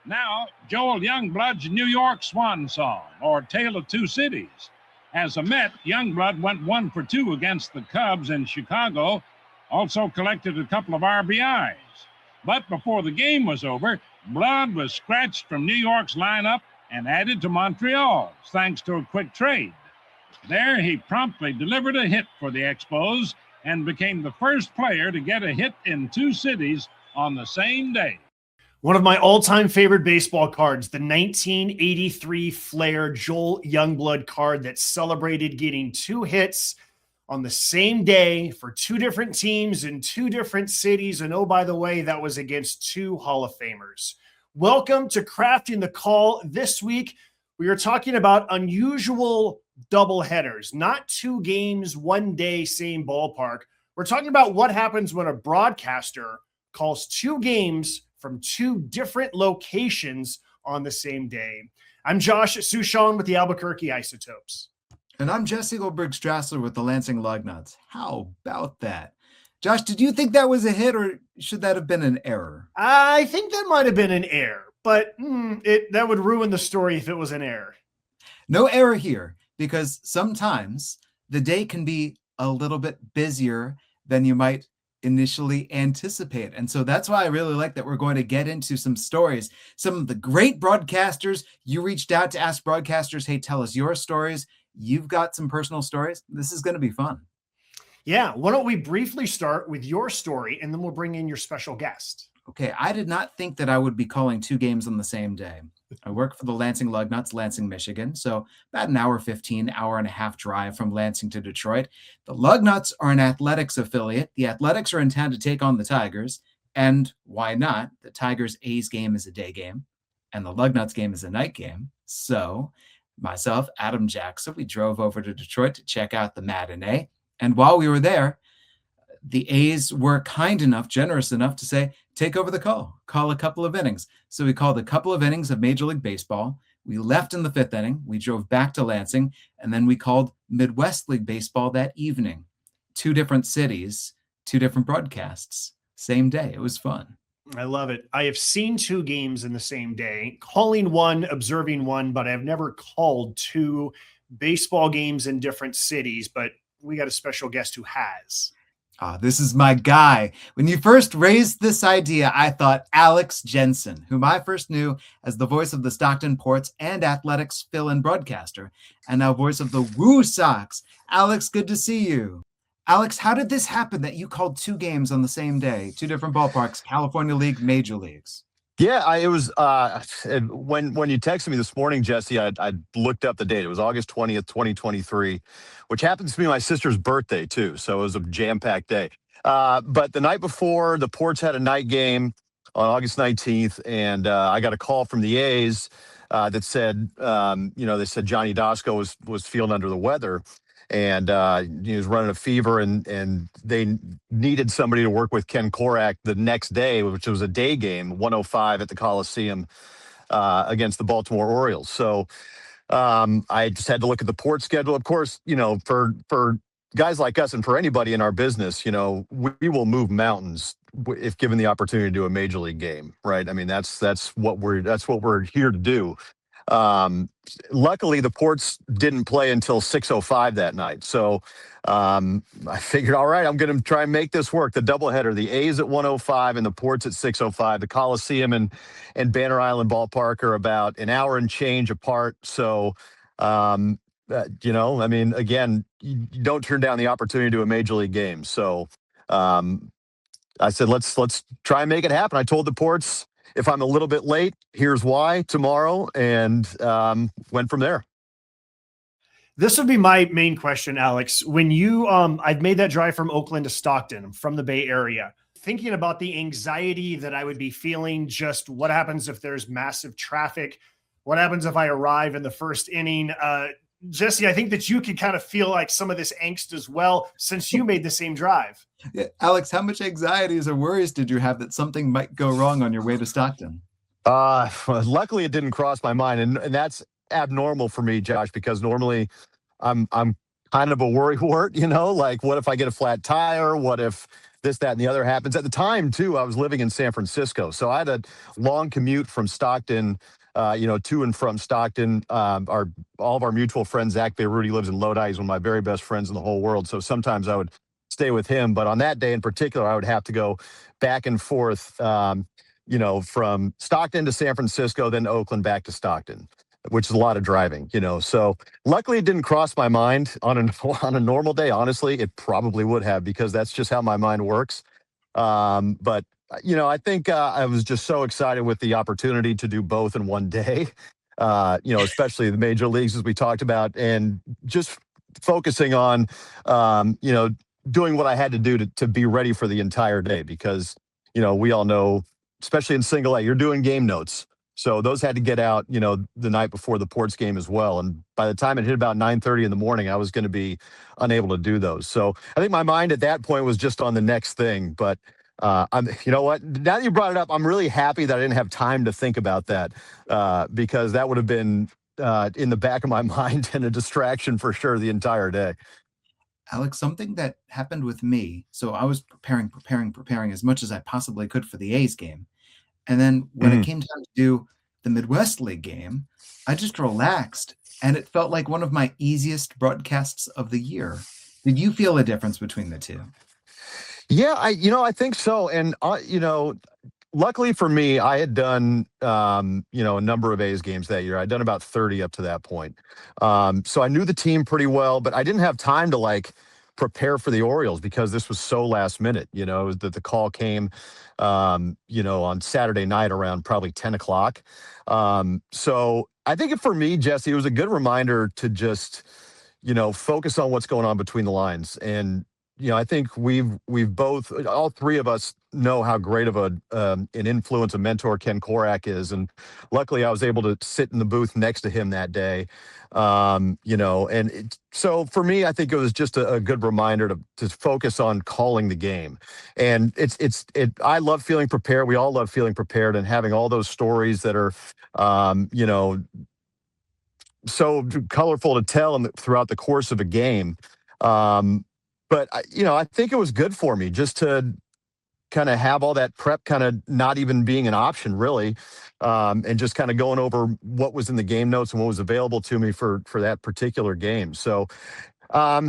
Now, Joel Youngblood's New York Swan Song, or Tale of Two Cities. As a Met, Youngblood went 1 for 2 against the Cubs in Chicago, also collected a couple of RBIs. But before the game was over, Blood was scratched from New York's lineup and added to Montreal's, thanks to a quick trade. There, he promptly delivered a hit for the Expos and became the first player to get a hit in 2 cities on the same day. One of my all-time favorite baseball cards, the 1983 Flair Joel Youngblood card that celebrated getting 2 hits on the same day for 2 different teams in 2 different cities. And oh, by the way, that was against 2 Hall of Famers. Welcome to Crafting the Call. This week, we are talking about unusual doubleheaders, not 2 games, 1 day, same ballpark. We're talking about what happens when a broadcaster calls 2 games from 2 different locations on the same day. I'm Josh Suchon with the Albuquerque Isotopes. And I'm Jesse Goldberg-Strassler with the Lansing Lugnuts. How about that? Josh, did you think that was a hit, or should that have been an error? I think that might have been an error, but that would ruin the story if it was an error. No error here, because sometimes the day can be a little bit busier than you might initially anticipate. And so that's why I really like that we're going to get into some stories. Some of the great broadcasters, you reached out to ask broadcasters, hey, tell us your stories. You've got some personal stories. This is going to be fun. Yeah. Why don't we briefly start with your story, and then we'll bring in your special guest. Okay. I did not think that I would be calling 2 games on the same day. I work for the Lansing Lugnuts, Lansing, Michigan. So about an hour 15, hour and a half drive from Lansing to Detroit. The Lugnuts are an athletics affiliate. The Athletics are in town to take on the Tigers. And why not? The Tigers A's game is a day game, and the Lugnuts game is a night game. So myself, Adam Jackson, we drove over to Detroit to check out the matinee. And while we were there, the A's were kind enough, generous enough to say, take over the call a couple of innings. So we called a couple of innings of Major League Baseball. We left in the 5th inning. We drove back to Lansing, and then we called Midwest League Baseball that evening. 2 different cities, 2 different broadcasts, same day. It was fun. I love it. I have seen 2 games in the same day, calling one, observing one, but I've never called 2 baseball games in different cities, but we got a special guest who has. This is my guy. When you first raised this idea, I thought Alex Jensen, whom I first knew as the voice of the Stockton Ports and Athletics fill-in broadcaster, and now voice of the WooSox. Alex, good to see you. Alex, how did this happen that you called 2 games on the same day, 2 different ballparks, California League, Major Leagues? Yeah, it was when you texted me this morning, Jesse, I looked up the date. It was August 20th, 2023, which happens to be my sister's birthday too. So it was a jam-packed day. But the night before, the Ports had a night game on August 19th, and I got a call from the A's that said, they said Johnny Dasco was feeling under the weather. And he was running a fever, and they needed somebody to work with Ken Korak the next day, which was a day game, 105 at the Coliseum against the Baltimore Orioles. So I just had to look at the port schedule. Of course, for guys like us and for anybody in our business, we will move mountains if given the opportunity to do a major league game, right? I mean, that's what we're here to do. Luckily, the Ports didn't play until 6:05 that night. So I figured, all right, I'm going to try and make this work. The doubleheader, the A's at 1:05 and the Ports at 6:05. The Coliseum and Banner Island Ballpark are about an hour and change apart. So, again, you don't turn down the opportunity to do a major league game. So I said, let's try and make it happen. I told the Ports, if I'm a little bit late, here's why tomorrow, and went from there. This would be my main question, Alex. When you, I've made that drive from Oakland to Stockton from the Bay Area, thinking about the anxiety that I would be feeling, just what happens if there's massive traffic? What happens if I arrive in the first inning? Jesse, I think that you could kind of feel like some of this angst as well, since you made the same drive. Yeah. Alex, how much anxieties or worries did you have that something might go wrong on your way to Stockton? Luckily, it didn't cross my mind, and that's abnormal for me, Josh, because normally I'm kind of a worrywart, like what if I get a flat tire? What if this, that, and the other happens? At the time, too, I was living in San Francisco. So I had a long commute from Stockton, to and from Stockton. All of our mutual friends, Zach Beirut, lives in Lodi. He's one of my very best friends in the whole world. So sometimes I would stay with him. But on that day in particular, I would have to go back and forth, from Stockton to San Francisco, then Oakland back to Stockton, which is a lot of driving, So luckily it didn't cross my mind on a normal day. Honestly, it probably would have, because that's just how my mind works. But I think I was just so excited with the opportunity to do both in one day. Especially the major leagues, as we talked about, and just focusing on, doing what I had to do to be ready for the entire day, because we all know, especially in single A, you're doing game notes. So those had to get out, the night before the Ports game as well. And by the time it hit about 9:30 in the morning, I was going to be unable to do those. So I think my mind at that point was just on the next thing. But you know what? Now that you brought it up, I'm really happy that I didn't have time to think about that, because that would have been in the back of my mind and a distraction for sure the entire day. Alex, something that happened with me. So I was preparing as much as I possibly could for the A's game. And then when it came time to do the Midwest League game, I just relaxed, and it felt like one of my easiest broadcasts of the year. Did you feel a difference between the two? Yeah, I think so. And, luckily for me, I had done, a number of A's games that year. I'd done about 30 up to that point. So I knew the team pretty well, but I didn't have time to prepare for the Orioles, because this was so last minute. That the call came, on Saturday night around probably 10 o'clock. So I think for me, Jesse, it was a good reminder to just, focus on what's going on between the lines. And, I think we've both, all three of us, know how great of an influence, a mentor Ken Korak is, and luckily I was able to sit in the booth next to him that day. So for me, I think it was just a good reminder to focus on calling the game. And I love feeling prepared. We all love feeling prepared and having all those stories that are, so colorful to tell throughout the course of a game. But I think it was good for me just to kind of have all that prep kind of not even being an option, really, and just kind of going over what was in the game notes and what was available to me for that particular game. So, I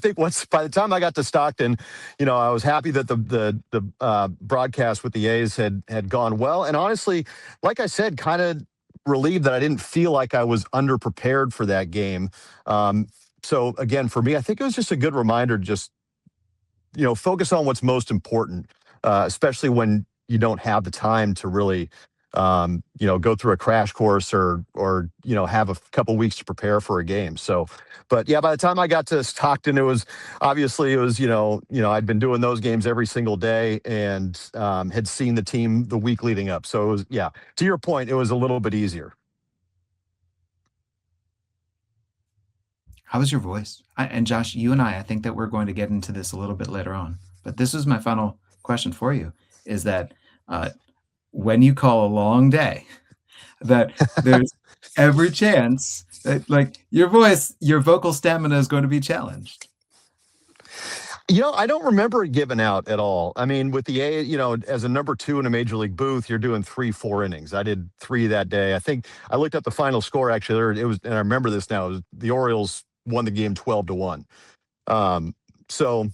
think by the time I got to Stockton, I was happy that the broadcast with the A's had gone well, and honestly, like I said, kind of relieved that I didn't feel like I was underprepared for that game. So again, for me, I think it was just a good reminder, just, focus on what's most important, especially when you don't have the time to really, go through a crash course or have a couple weeks to prepare for a game. So, but yeah, by the time I got to Stockton, it was, I'd been doing those games every single day and had seen the team the week leading up. So it was, yeah, to your point, it was a little bit easier. How was your voice? And Josh, you and I think that we're going to get into this a little bit later on, but this is my final question for you, is that when you call a long day, that there's every chance that your voice, your vocal stamina is going to be challenged. I don't remember it given out at all. I mean, with the A, as a number 2 in a major league booth, you're doing 3-4 innings. I did 3 that day. I think I looked up the final score, actually. It was, and I remember this now, it was the Orioles won the game 12-1. So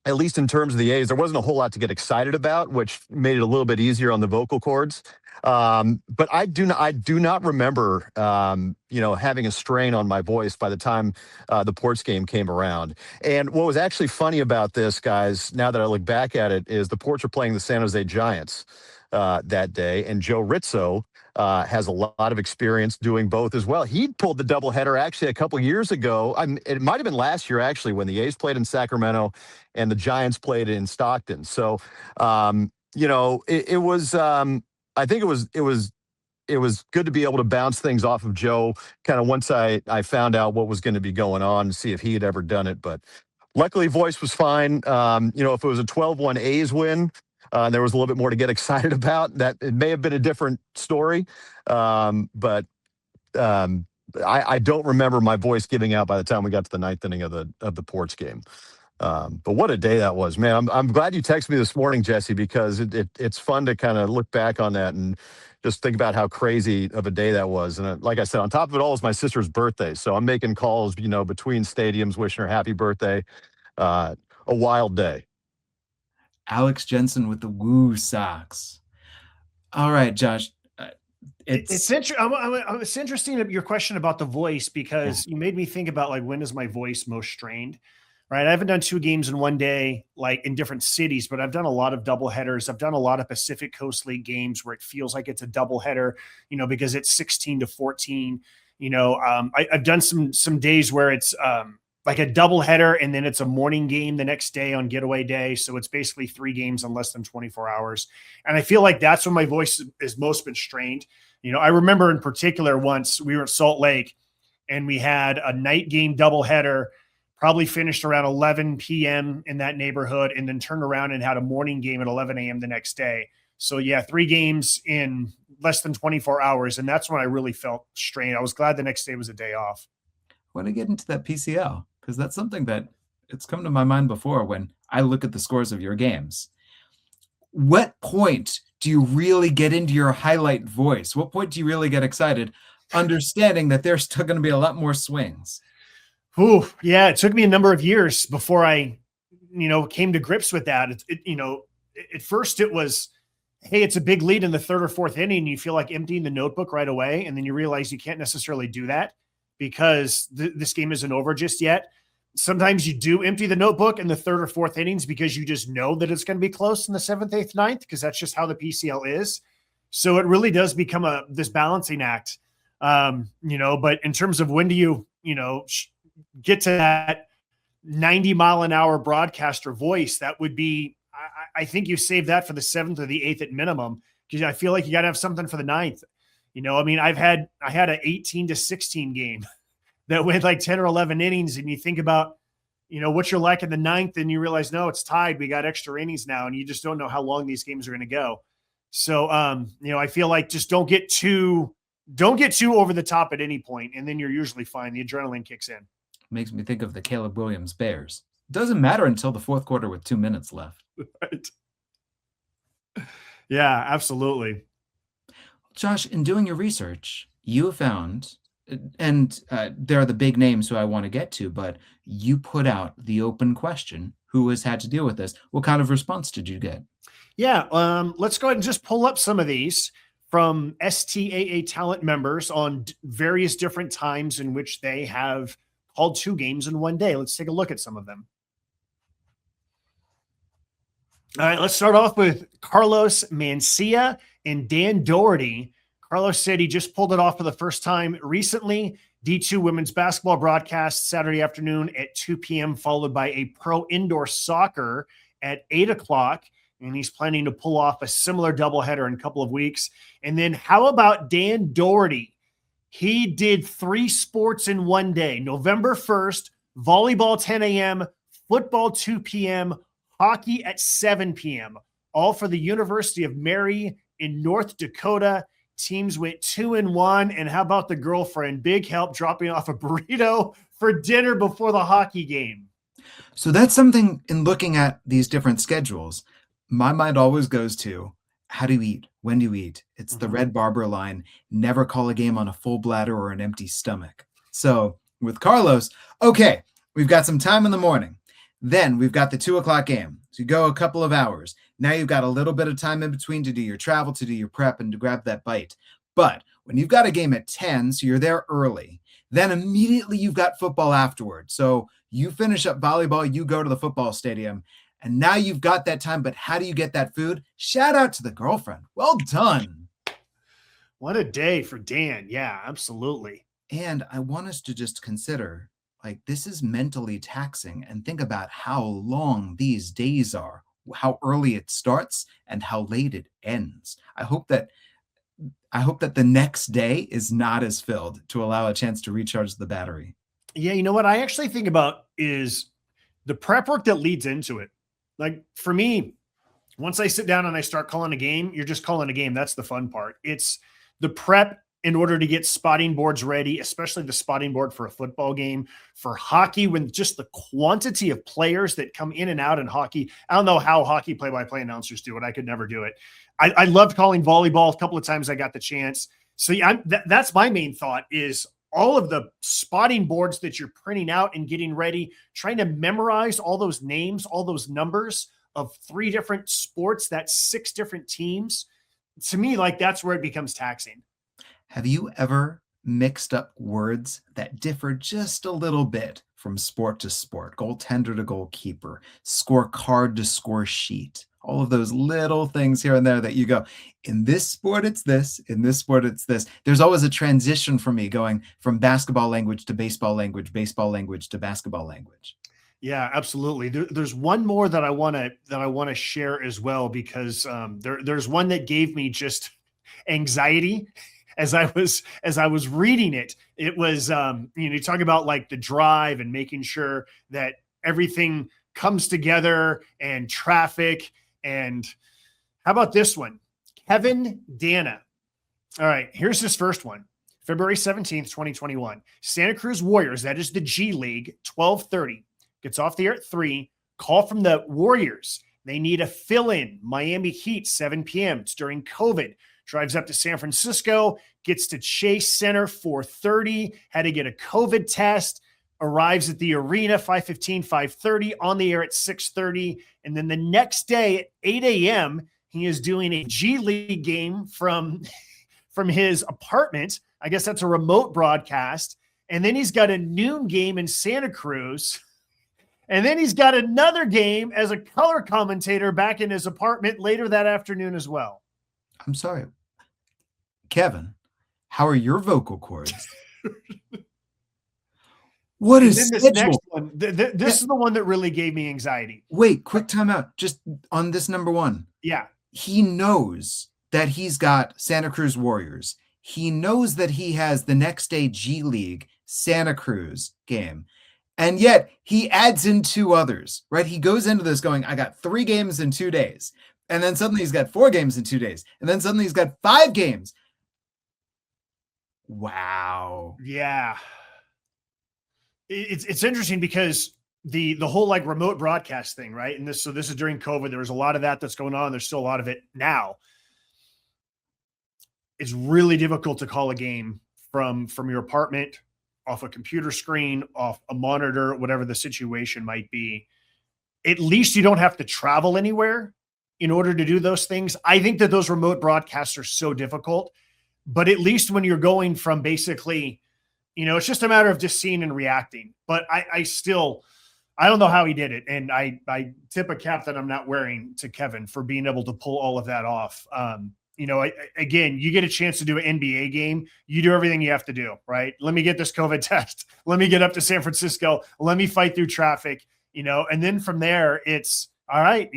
at least in terms of the A's, there wasn't a whole lot to get excited about, which made it a little bit easier on the vocal cords. But I do not remember, having a strain on my voice by the time the Ports game came around. And what was actually funny about this, guys, now that I look back at it, is the Ports were playing the San Jose Giants that day, and Joe Rizzo has a lot of experience doing both as well. He pulled the doubleheader actually a couple years ago. It might have been last year, actually, when the A's played in Sacramento and the Giants played in Stockton. So, it was. I think it was good to be able to bounce things off of Joe kind of once I found out what was going to be going on and see if he had ever done it. But luckily, voice was fine. If it was a 12-1 A's win, there was a little bit more to get excited about. That it may have been a different story. But I don't remember my voice giving out by the time we got to the ninth inning of the Ports game. But what a day that was, man. I'm glad you texted me this morning, Jesse, because it's fun to kind of look back on that and just think about how crazy of a day that was. And like I said, on top of it all is my sister's birthday. So I'm making calls, between stadiums, wishing her happy birthday. A wild day. Alex Jensen with the WooSox. All right, Josh. It's interesting your question about the voice, because you made me think about like, when is my voice most strained? Right. I haven't done 2 games in one day, like in different cities, but I've done a lot of double headers. I've done a lot of Pacific Coast League games where it feels like it's a double header, because it's 16-14. I've done some days where it's like a double header and then it's a morning game the next day on getaway day. So it's basically 3 games in less than 24 hours. And I feel like that's when my voice is most been strained. I remember in particular once we were at Salt Lake and we had a night game double header, probably finished around 11 p.m. in that neighborhood, and then turned around and had a morning game at 11 a.m. the next day. So yeah, 3 games in less than 24 hours. And that's when I really felt strained. I was glad the next day was a day off. I want to get into that PCL, because that's something that it's come to my mind before when I look at the scores of your games. What point do you really get into your highlight voice? What point do you really get excited, understanding that there's still going to be a lot more swings? Ooh, yeah, it took me a number of years before I, came to grips with that. At first it was, hey, it's a big lead in the 3rd or 4th inning, and you feel like emptying the notebook right away, and then you realize you can't necessarily do that because this game isn't over just yet. Sometimes you do empty the notebook in the 3rd or 4th innings because you just know that it's going to be close in the 7th, 8th, 9th, because that's just how the PCL is. So it really does become this balancing act, But in terms of when do you, get to that 90-mile-an-hour broadcaster voice, that would be, I think you save that for the 7th or the 8th at minimum, because I feel like you got to have something for the 9th. I had an 18-16 game that went like 10 or 11 innings, and you think about, what you're like in the 9th, and you realize, no, it's tied. We got extra innings now, and you just don't know how long these games are going to go. So, I feel like just don't get too over the top at any point, and then you're usually fine. The adrenaline kicks in. Makes me think of the Caleb Williams Bears. It doesn't matter until the 4th quarter with 2 minutes left. Right. Yeah, absolutely. Josh, in doing your research, you have found, and there are the big names who I want to get to, but you put out the open question: who has had to deal with this? What kind of response did you get? Yeah, let's go ahead and just pull up some of these from STAA talent members on various different times in which they have called 2 games in one day. Let's take a look at some of them. All right, let's start off with Carlos Mancia and Dan Doherty. Carlos said he just pulled it off for the first time recently. D2 women's basketball broadcast Saturday afternoon at 2 p.m., followed by a pro indoor soccer at 8 o'clock. And he's planning to pull off a similar doubleheader in a couple of weeks. And then how about Dan Doherty? He did 3 sports in one day. November 1st, volleyball 10 a.m., football 2 p.m., hockey at 7 p.m., all for the University of Mary in North Dakota. Teams went 2-1. And how about the girlfriend? Big help dropping off a burrito for dinner before the hockey game. So that's something in looking at these different schedules. My mind always goes to, how do you eat? When do you eat? It's the Red Barber line: never call a game on a full bladder or an empty stomach. So with Carlos, okay, we've got some time in the morning. Then we've got the 2 o'clock game. So you go a couple of hours. Now you've got a little bit of time in between to do your travel, to do your prep, and to grab that bite. But when you've got a game at 10, so you're there early, then immediately you've got football afterward. So you finish up volleyball, you go to the football stadium, and now you've got that time. But how do you get that food? Shout out to the girlfriend. Well done. What a day for Dan. Yeah, absolutely. And I want us to just consider, like, this is mentally taxing, and think about how long these days are, how early it starts and how late it ends. I hope that the next day is not as filled, to allow a chance to recharge the battery. Yeah, you know what I actually think about is the prep work that leads into it. Like for me, once I sit down and I start calling a game, you're just calling a game. That's the fun part. It's the prep in order to get spotting boards ready, especially the spotting board for a football game. For hockey, when just the quantity of players that come in and out in hockey, I don't know how hockey play-by-play announcers do it. I could never do it. I loved calling volleyball. A couple of times I got the chance. So yeah, that's my main thought is all of the spotting boards that you're printing out and getting ready, trying to memorize all those names, all those numbers of 3 different sports, that's 6 different teams. To me, like that's where it becomes taxing. Have you ever mixed up words that differ just a little bit from sport to sport, goaltender to goalkeeper, scorecard to score sheet? All of those little things here and there that you go, in this sport, it's this, in this sport, it's this. There's always a transition for me going from basketball language to baseball language to basketball language. Yeah, absolutely. There's one more that I want to share as well, because there's one that gave me just anxiety as I was reading it. It was you talk about like the drive and making sure that everything comes together and traffic. And how about this one? Kevin Danna. All right, here's his first one. February 17th, 2021. Santa Cruz Warriors, that is the G League, 12:30. Gets off the air at 3. Call from the Warriors. They need a fill-in. Miami Heat, 7 p.m. It's during COVID. Drives up to San Francisco, gets to Chase Center, 4:30. Had to get a COVID test. Arrives at the arena, 5:15, 5:30. On the air at 6:30. And then the next day at 8 a.m., he is doing a G League game from his apartment. I guess that's a remote broadcast. And then he's got a noon game in Santa Cruz. And then he's got another game as a color commentator back in his apartment later that afternoon as well. I'm sorry, Kevin, how are your vocal cords? What is this next one? This is the one that really gave me anxiety. Wait, quick timeout. Just on this number 1. Yeah. He knows that he's got Santa Cruz Warriors. He knows that he has the next day G League Santa Cruz game. And yet he adds in 2 others, right? He goes into this going, I got 3 games in 2 days. And then suddenly he's got 4 games in 2 days. And then suddenly he's got 5 games. Wow. Yeah. It's interesting because the whole like remote broadcast thing, right? And this is during COVID. There was a lot of that's going on. There's still a lot of it now. It's really difficult to call a game from your apartment, off a computer screen, off a monitor, whatever the situation might be. At least you don't have to travel anywhere in order to do those things. I think that those remote broadcasts are so difficult, but at least when you're going from basically, it's just a matter of just seeing and reacting. But I don't know how he did it. And I tip a cap that I'm not wearing to Kevin for being able to pull all of that off. Again, you get a chance to do an NBA game. You do everything you have to do, right? Let me get this COVID test. Let me get up to San Francisco. Let me fight through traffic, and then from there it's all right.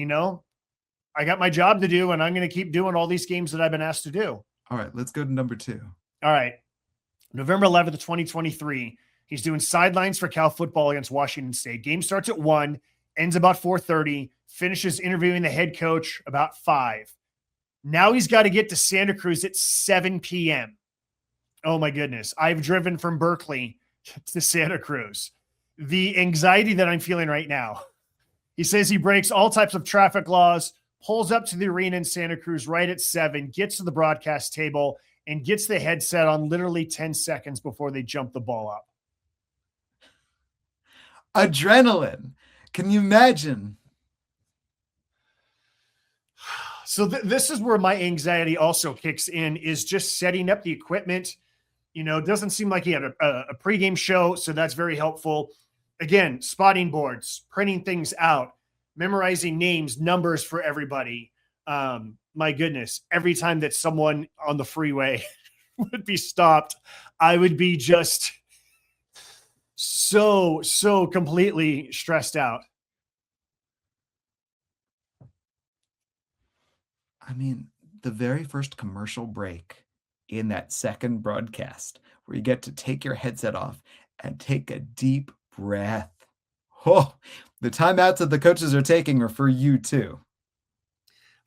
I got my job to do and I'm going to keep doing all these games that I've been asked to do. All right, let's go to number 2. All right. November 11th, 2023. He's doing sidelines for Cal football against Washington State. Game starts at 1, ends about 4:30, finishes interviewing the head coach about 5. Now he's got to get to Santa Cruz at 7 p.m. Oh my goodness. I've driven from Berkeley to Santa Cruz. The anxiety that I'm feeling right now. He says he breaks all types of traffic laws, pulls up to the arena in Santa Cruz right at 7, gets to the broadcast table, and gets the headset on literally 10 seconds before they jump the ball up. Adrenaline. Can you imagine? So this is where my anxiety also kicks in, is just setting up the equipment. It doesn't seem like he had a pregame show, so that's very helpful. Again, spotting boards, printing things out, memorizing names, numbers for everybody. My goodness, every time that someone on the freeway would be stopped, I would be just so completely stressed out. I mean, the very first commercial break in that second broadcast where you get to take your headset off and take a deep breath. Oh, the timeouts that the coaches are taking are for you too.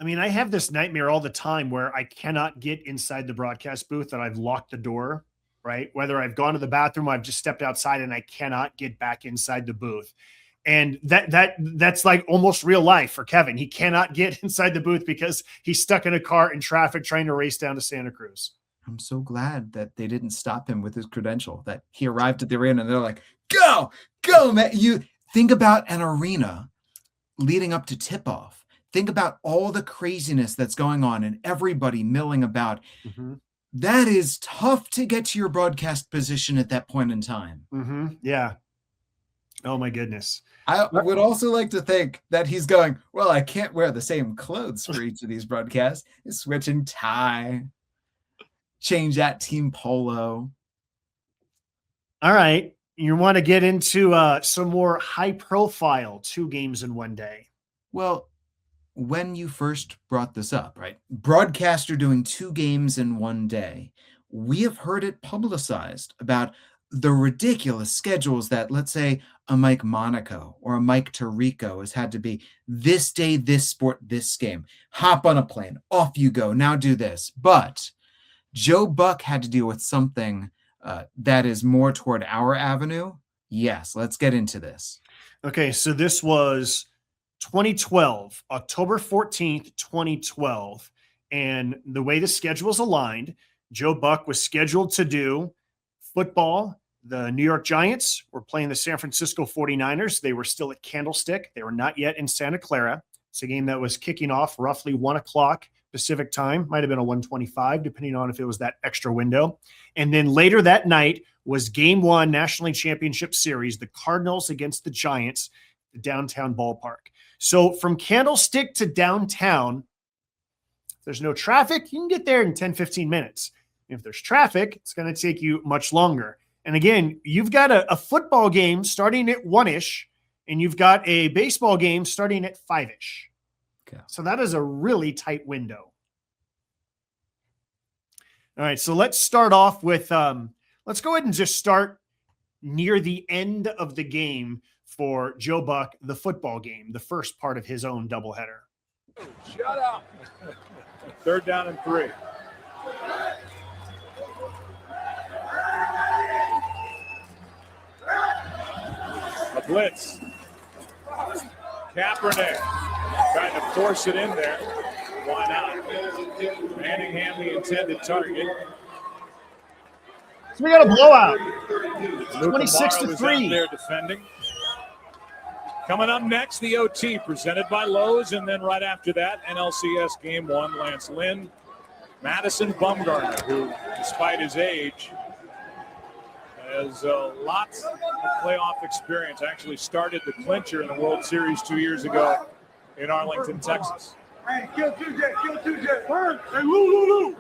I mean, I have this nightmare all the time where I cannot get inside the broadcast booth and I've locked the door, right? Whether I've gone to the bathroom, I've just stepped outside and I cannot get back inside the booth. And that's like almost real life for Kevin. He cannot get inside the booth because he's stuck in a car in traffic trying to race down to Santa Cruz. I'm so glad that they didn't stop him with his credential, that he arrived at the arena and they're like, go, man. You think about an arena leading up to tip-off. Think about all the craziness that's going on and everybody milling about. Mm-hmm. That is tough to get to your broadcast position at that point in time. Mm-hmm. Yeah. Oh, my goodness. I would also like to think that he's going, well, I can't wear the same clothes for each of these broadcasts. He's switching tie, change that team polo. All right. You want to get into some more high-profile 2 games in one day. Well, when you first brought this up, right? Broadcaster doing 2 games in one day. We have heard it publicized about the ridiculous schedules that, let's say, a Mike Monaco or a Mike Tirico has had to be this day, this sport, this game. Hop on a plane, off you go. Now do this. But Joe Buck had to deal with something that is more toward our avenue. Yes, let's get into this. Okay, so this was 2012, October 14th, 2012. And the way the schedule is aligned, Joe Buck was scheduled to do football. The New York Giants were playing the San Francisco 49ers. They were still at Candlestick. They were not yet in Santa Clara. It's a game that was kicking off roughly 1 o'clock Pacific time. Might have been a 1:25, depending on if it was that extra window. And then later that night was Game 1 National League Championship Series, the Cardinals against the Giants, the downtown ballpark. So from Candlestick to downtown, if there's no traffic, you can get there in 10, 15 minutes. If there's traffic, it's going to take you much longer. And again, you've got a football game starting at 1-ish, and you've got a baseball game starting at 5-ish. Okay. So that is a really tight window. All right, so let's start off with, let's go ahead and just start near the end of the game for Joe Buck, the football game, the first part of his own doubleheader. Shut up. 3rd down and 3. A blitz. Kaepernick trying to force it in there. Why not? Manningham, the intended target. So we got a blowout. Luke 26-3. There defending. Coming up next, the OT presented by Lowe's, and then right after that, NLCS Game 1, Lance Lynn, Madison Bumgarner, who, despite his age, has lots of playoff experience. Actually started the clincher in the World Series 2 years ago in Arlington, Texas. Hey, kill 2J, kill 2J. Hey, woo.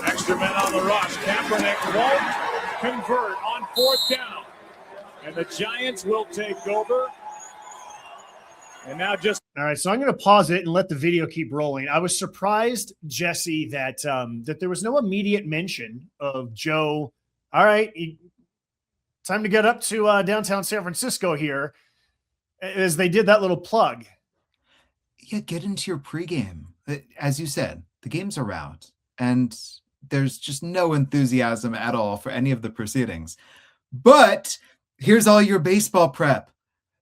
Extra men on the rush. Kaepernick won't convert on 4th down. And the Giants will take over. And now just all right, so I'm going to pause it and let the video keep rolling. I was surprised, Jesse, that that there was no immediate mention of Joe. All right, time to get up to downtown San Francisco here, as they did that little plug. Yeah, get into your pregame. As you said, the games are out, and there's just no enthusiasm at all for any of the proceedings. But here's all your baseball prep.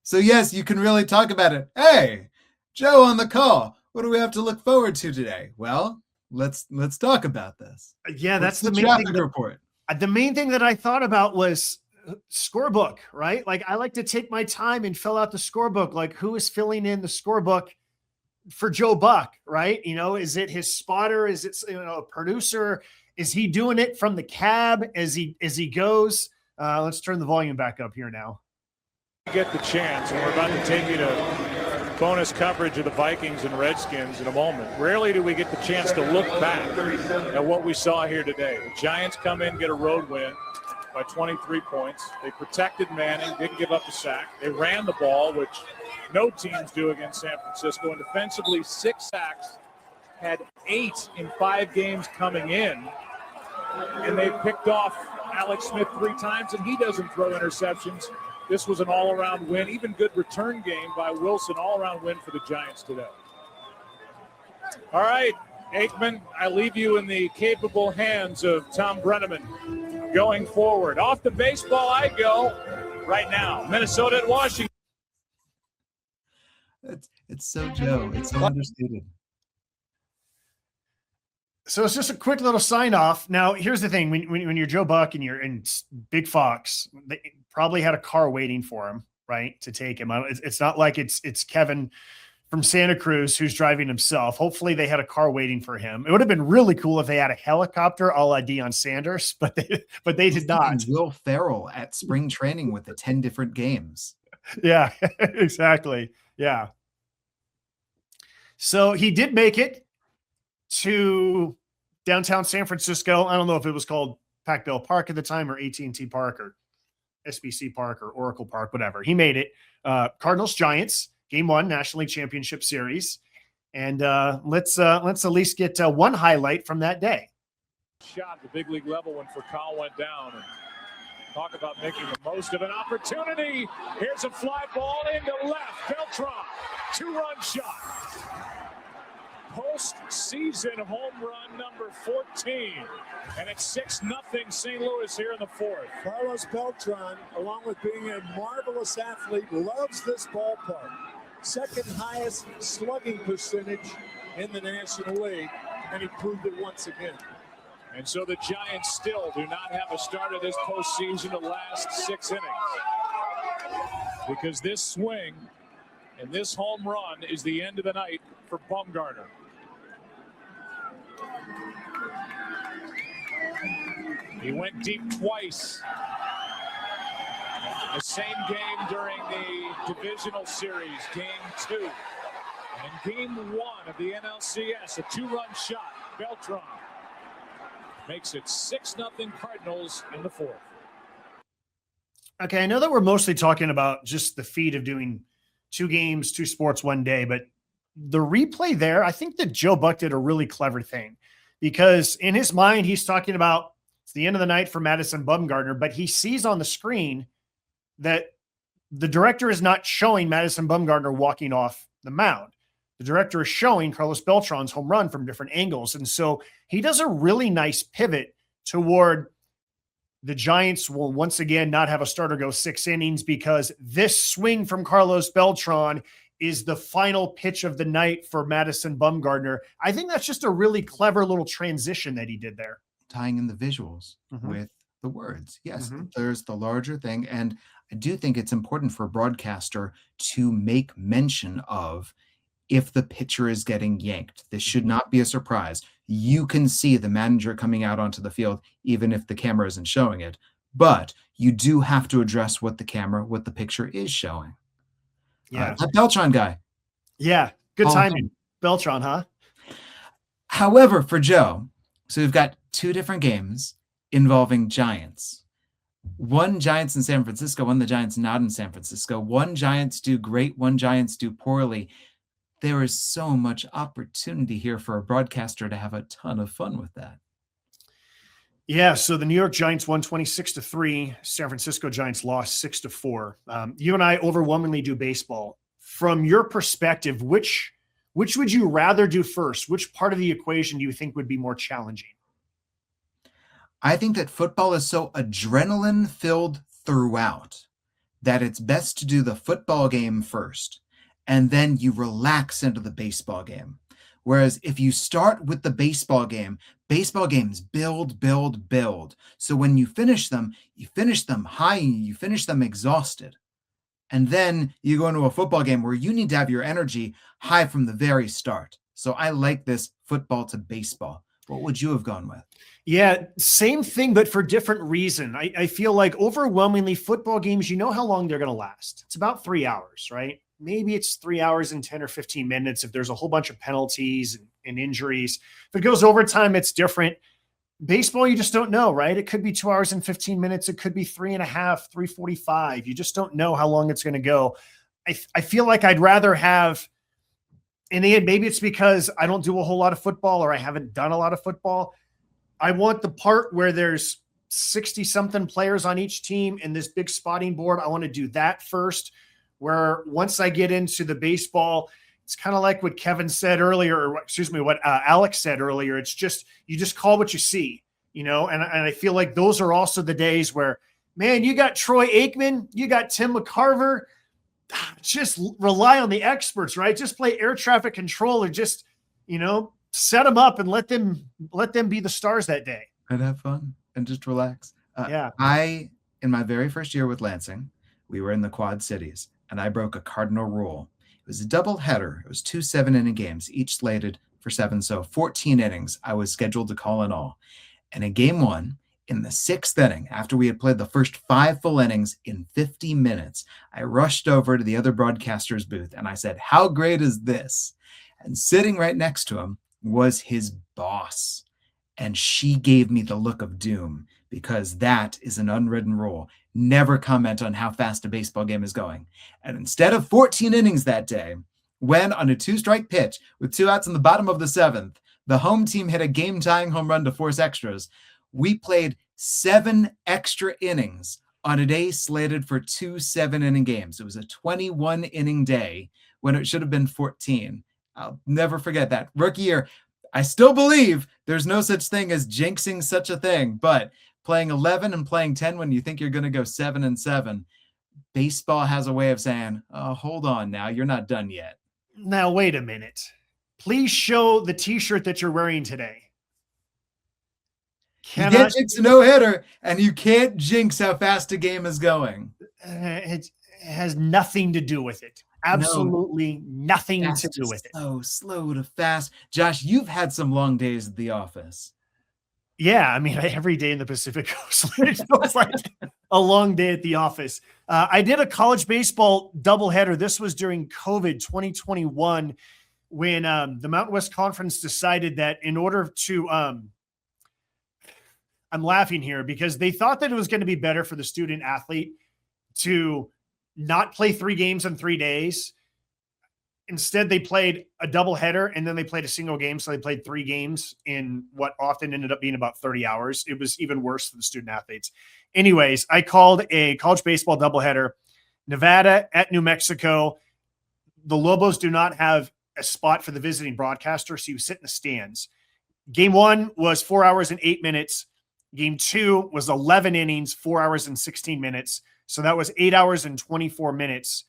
So yes, you can really talk about it. Hey, Joe on the call. What do we have to look forward to today? Well, let's talk about this. Yeah, that's the main traffic thing report. The main thing that I thought about was scorebook, right? Like I like to take my time and fill out the scorebook. Like who is filling in the scorebook for Joe Buck, right? You know, is it his spotter? Is it a producer? Is he doing it from the cab as he goes? Let's turn the volume back up here now. get the chance, and we're about to take you to bonus coverage of the Vikings and Redskins in a moment. Rarely do we get the chance to look back at what we saw here today. The Giants come in, get a road win by 23 points. They protected Manning, didn't give up a sack. They ran the ball, which no teams do against San Francisco. And defensively, 6 sacks, had 8 in 5 games coming in. And they picked off Alex Smith 3 times, and he doesn't throw interceptions. This was an all-around win, even good return game by Wilson, all-around win for the Giants today. All right, Aikman, I leave you in the capable hands of Tom Brenneman going forward. Off the baseball I go right now. Minnesota and Washington. It's so Joe. It's so understated. So it's just a quick little sign off. Now, here's the thing. When you're Joe Buck and you're in Big Fox, they probably had a car waiting for him, right, to take him. It's not like it's Kevin from Santa Cruz who's driving himself. Hopefully they had a car waiting for him. It would have been really cool if they had a helicopter a la Deion Sanders, but they did not. Will Ferrell at spring training with the 10 different games. Yeah, exactly. Yeah. So he did make it to downtown San Francisco. I don't know if it was called Pac Bell Park at the time or AT&T Park or SBC Park or Oracle Park, whatever. He made it. Cardinals Giants, Game 1, National League Championship Series. And let's at least get one highlight from that day. Shot at the big league level when Furcal went down. And talk about making the most of an opportunity. Here's a fly ball into left. Beltran, 2-run shot. Postseason home run number 14. And it's 6-0 St. Louis here in the fourth. Carlos Beltran, along with being a marvelous athlete, loves this ballpark. Second highest slugging percentage in the National League, and he proved it once again. And so the Giants still do not have a start of this postseason to last 6 innings. Because this swing and this home run is the end of the night for Bumgarner. He went deep twice. The same game during the divisional series, Game 2. And Game 1 of the NLCS, a 2-run shot. Beltran makes it 6-0 Cardinals in the fourth. Okay, I know that we're mostly talking about just the feat of doing 2 games, 2 sports one day, but the replay there, I think that Joe Buck did a really clever thing because in his mind, he's talking about it's the end of the night for Madison Bumgarner, but he sees on the screen that the director is not showing Madison Bumgarner walking off the mound. The director is showing Carlos Beltran's home run from different angles. And so he does a really nice pivot toward the Giants will once again not have a starter go 6 innings because this swing from Carlos Beltran is the final pitch of the night for Madison Bumgarner. I think that's just a really clever little transition that he did there. Tying in the visuals with the words. Yes, there's the larger thing. And I do think it's important for a broadcaster to make mention of if the pitcher is getting yanked. This should not be a surprise. You can see the manager coming out onto the field, even if the camera isn't showing it. But you do have to address what the picture is showing. Yeah. That Beltran guy. Yeah. Good timing. Beltran, huh? However, for Joe, so we've got 2 different games involving Giants. One Giants in San Francisco, one the Giants not in San Francisco. One Giants do great, one Giants do poorly. There is so much opportunity here for a broadcaster to have a ton of fun with that. Yeah, so the New York Giants won 26-3. San Francisco Giants lost 6-4. You and I overwhelmingly do baseball. From your perspective, which would you rather do first? Which part of the equation do you think would be more challenging? I think that football is so adrenaline-filled throughout that it's best to do the football game first, and then you relax into the baseball game. Whereas if you start with the baseball games build, build, build. So when you finish them high, you finish them exhausted. And then you go into a football game where you need to have your energy high from the very start. So I like this football to baseball. What would you have gone with? Yeah, same thing, but for different reason. I feel like overwhelmingly football games, you know how long they're going to last. It's about 3 hours, right? Maybe it's 3 hours and 10 or 15 minutes if there's a whole bunch of penalties and injuries. If it goes overtime, it's different. Baseball, you just don't know, right? It could be 2 hours and 15 minutes. It could be 3.5, 3:45. You just don't know how long it's going to go. I feel like I'd rather have, and maybe it's because I don't do a whole lot of football or I haven't done a lot of football. I want the part where there's 60-something players on each team in this big spotting board. I want to do that first, where once I get into the baseball, it's kind of like what Kevin said earlier, or what Alex said earlier. It's just, you just call what you see, and I feel like those are also the days where, man, you got Troy Aikman, you got Tim McCarver. Just rely on the experts, right? Just play air traffic control, or just, set them up and let them be the stars that day. And have fun and just relax. Yeah. In my very first year with Lansing, we were in the Quad Cities, and I broke a cardinal rule. It was a double header. It was 2 7-inning games, each slated for 7. So 14 innings I was scheduled to call in all. And in game 1, in the 6th inning, after we had played the first 5 full innings in 50 minutes, I rushed over to the other broadcaster's booth and I said, "How great is this?" And sitting right next to him was his boss. And she gave me the look of doom, because that is an unwritten rule. Never comment on how fast a baseball game is going. And instead of 14 innings that day, when on a 2-strike pitch with 2 outs in the bottom of the 7th, the home team hit a game-tying home run to force extras, we played 7 extra innings on a day slated for 2 7-inning games. It was a 21-inning day when it should have been 14. I'll never forget that. Rookie year, I still believe there's no such thing as jinxing such a thing, but playing 11 and playing 10 when you think you're going to go 7-7, baseball has a way of saying, "Oh, hold on now, you're not done yet." Now, wait a minute. Please show the t-shirt that you're wearing today. You can't jinx a no-hitter, and you can't jinx how fast a game is going. It has nothing to do with it. Absolutely nothing to do with it. So slow to fast. Josh, you've had some long days at the office. Yeah, I mean, every day in the Pacific Coast, it feels like a long day at the office. I did a college baseball doubleheader. This was during COVID 2021, when the Mountain West Conference decided that in order to I'm laughing here because they thought that it was going to be better for the student athlete to not play 3 games in 3 days. Instead, they played a doubleheader and then they played a single game. So they played 3 games in what often ended up being about 30 hours. It was even worse for the student athletes. Anyways, I called a college baseball doubleheader, Nevada at New Mexico. The Lobos do not have a spot for the visiting broadcaster, so you sit in the stands. Game 1 was 4 hours and 8 minutes. Game 2 was 11 innings, 4 hours and 16 minutes. So that was 8 hours and 24 minutes.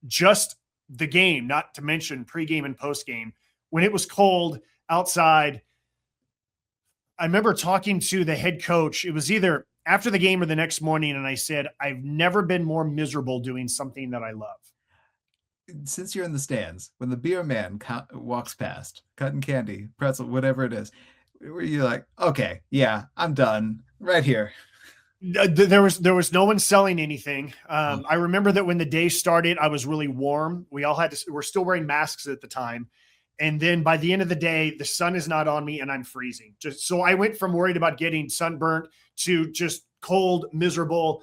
Just the game, not to mention pregame and postgame. When it was cold outside, I remember talking to the head coach. It was either after the game or the next morning, and I said, "I've never been more miserable doing something that I love." Since you're in the stands, when the beer man walks past, cotton candy, pretzel, whatever it is, were you like, "Okay, yeah, I'm done right here"? There was no one selling anything. I remember that when the day started, I was really warm. We're still wearing masks at the time. And then by the end of the day, the sun is not on me and I'm freezing. So I went from worried about getting sunburnt to just cold, miserable,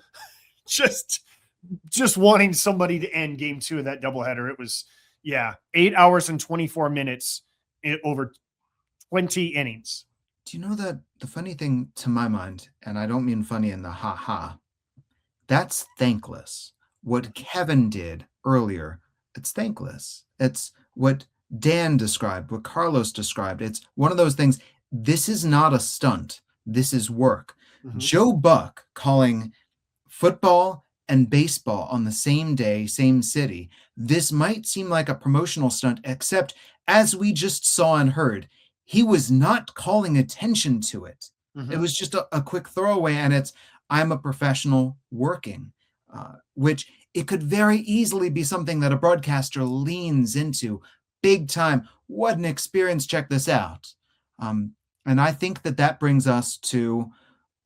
just wanting somebody to end game 2 of that doubleheader. It was, 8 hours and 24 minutes over 20 innings. Do you know that the funny thing to my mind, and I don't mean funny in the ha-ha, that's thankless. What Kevin did earlier, it's thankless. It's what Dan described, what Karlos described. It's one of those things. This is not a stunt. This is work. Mm-hmm. Joe Buck calling football and baseball on the same day, same city. This might seem like a promotional stunt, except as we just saw and heard, he was not calling attention to it. Mm-hmm. It was just a quick throwaway, and I'm a professional working, which it could very easily be something that a broadcaster leans into big time. What an experience. Check this out. And I think that brings us to